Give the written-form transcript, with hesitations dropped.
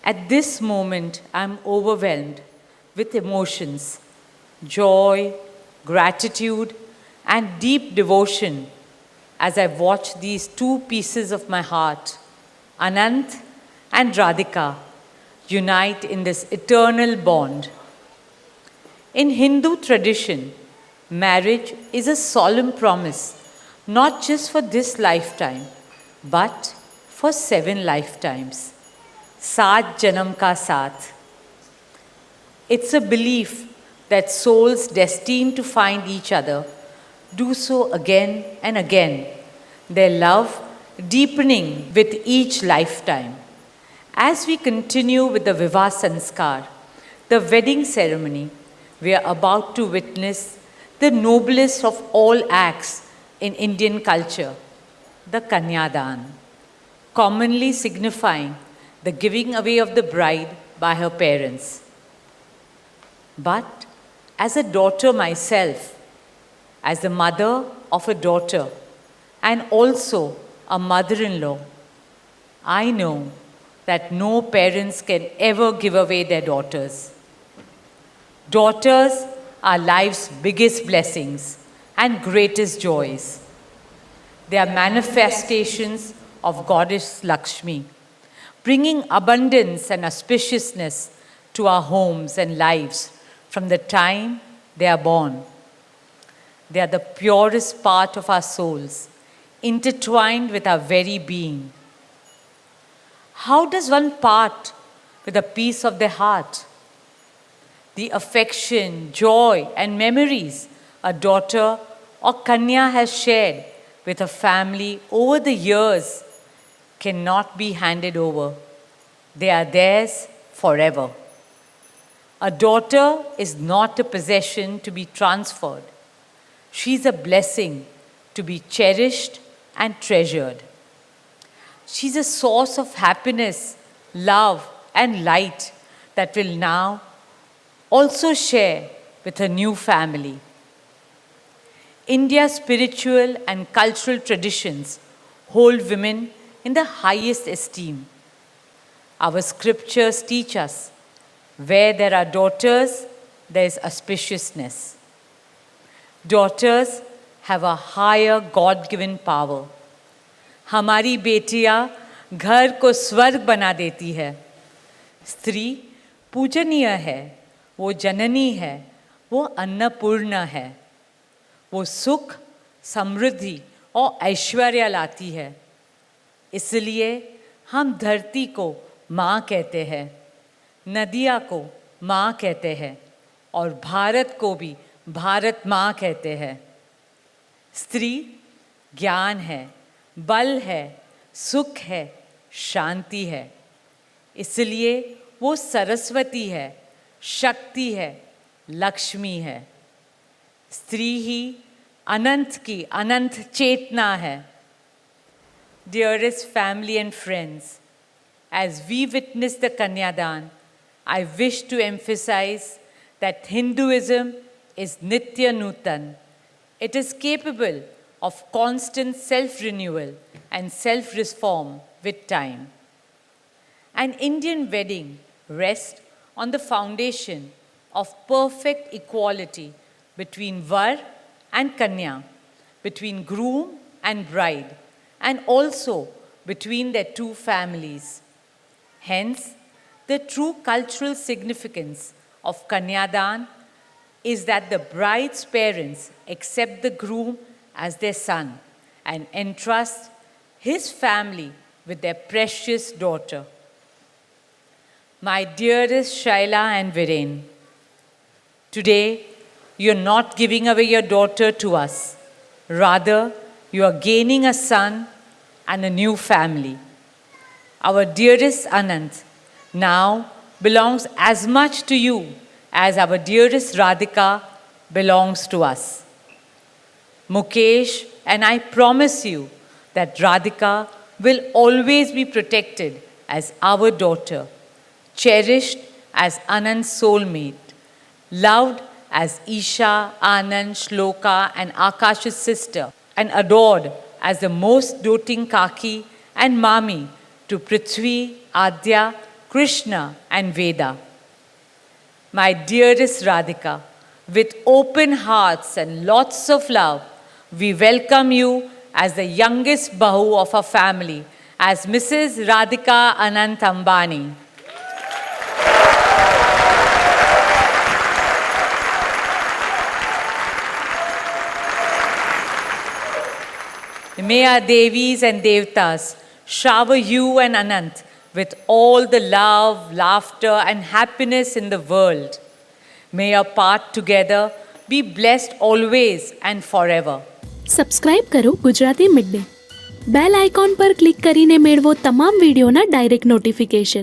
At this moment, I'm overwhelmed with emotions, joy, gratitude, and deep devotion as I watch these two pieces of my heart, Anant and Radhika, unite in this eternal bond. In Hindu tradition, marriage is a solemn promise, not just for this lifetime, but for 7 lifetimes. Saat Janam Ka Saath. It's a belief that souls destined to find each other do so again and again, their love deepening with each lifetime. As we continue with the Vivah Sanskar, the wedding ceremony, we are about to witness the noblest of all acts in Indian culture, the Kanyadan, commonly signifying the giving away of the bride by her parents. But as a daughter myself, as the mother of a daughter, and also a mother-in-law, I know that no parents can ever give away their daughters. Daughters are life's biggest blessings and greatest joys. They are manifestations of Goddess Lakshmi, bringing abundance and auspiciousness to our homes and lives from the time they are born. They are the purest part of our souls, intertwined with our very being. How does one part with a piece of their heart? The affection, joy, and memories a daughter or Kanya has shared with her family over the years cannot be handed over. They are theirs forever. A daughter is not a possession to be transferred. She is a blessing to be cherished and treasured. She's a source of happiness, love, and light that will now also share with her new family. India's spiritual and cultural traditions hold women in the highest esteem. Our scriptures teach us where there are daughters, there is auspiciousness. Daughters have a higher God-given power. हमारी बेटियां घर को स्वर्ग बना देती है. स्त्री पूजनीय है, वो जननी है, वो अन्नपूर्णा है. वो सुख, समृद्धि और ऐश्वर्य लाती है. इसलिए हम धरती को माँ कहते हैं, नदियाँ को माँ कहते हैं और भारत को भी भारत माँ कहते हैं. स्त्री ज्ञान है, बल है, सुख है, शांति है. इसलिए वो सरस्वती है, शक्ति है, लक्ष्मी है. स्त्री ही अनंत की अनंत चेतना है. Dearest family and friends, as we witness the Kanyadan, I wish to emphasize that Hinduism is Nitya Nutan. It is capable of constant self-renewal and self-reform with time. An Indian wedding rests on the foundation of perfect equality between Var and Kanya, between groom and bride, and also between their two families. Hence, the true cultural significance of Kanyadan is that the bride's parents accept the groom as their son and entrust his family with their precious daughter. My dearest Shaila and Viren, today you're not giving away your daughter to us. Rather, you are gaining a son and a new family. Our dearest Anant now belongs as much to you as our dearest Radhika belongs to us. Mukesh and I promise you that Radhika will always be protected as our daughter, cherished as Anand's soulmate, loved as Isha, Anand, Shloka, and Akash's sister, and adored as the most doting Kaki and Mami to Prithvi, Adya, Krishna, and Veda. My dearest Radhika, with open hearts and lots of love, we welcome you as the youngest Bahu of our family, as Mrs. Radhika Anant Ambani. May our Devis and Devtas shower you and Anant with all the love, laughter, and happiness in the world. May your path together be blessed always and forever. Subscribe કરો Gujarati mid day bell icon પર click કરીને મેળવો તમામ વિડીયોના direct notification.